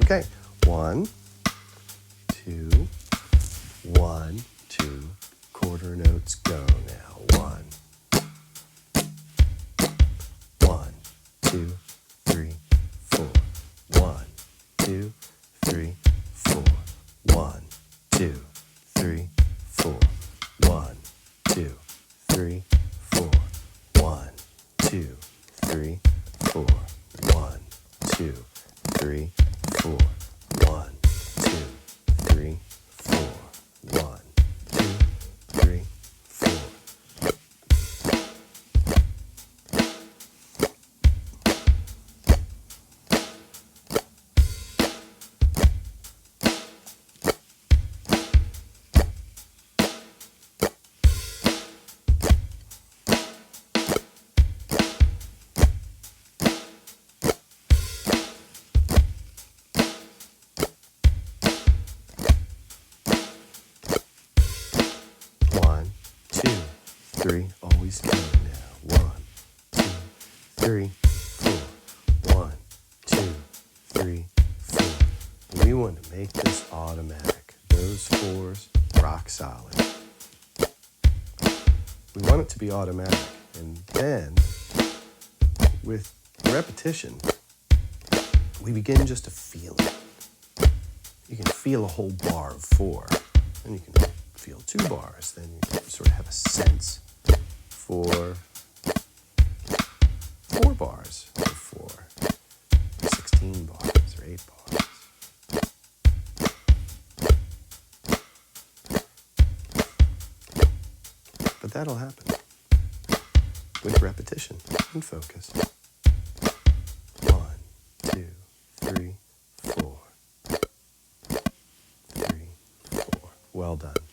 Okay, 1, 2, 1, 2, quarter notes go now. 1, 1, 2, 3, 4. 1, 2, 3, 4. 1, 2, 3, 4. 1, 2, 3, 4. 1, 2, 3, 4. 1, 2, 3, 4. 1, 2, 3, 4. 1, 2, 3, 4. One, two, three, always count now. 1, 2, 3, 4. 1, 2, 3, 4. We want to make this automatic. Those 4s rock solid. We want it to be automatic. And then, with repetition, we begin just to feel it. You can feel a whole bar of 4, and you can feel 2 bars. Then you sort of have a sense for 4 bars, or for 16 bars, or 8 bars. But that'll happen with repetition and focus. 1, 2, 3, 4. 3, 4. Well done.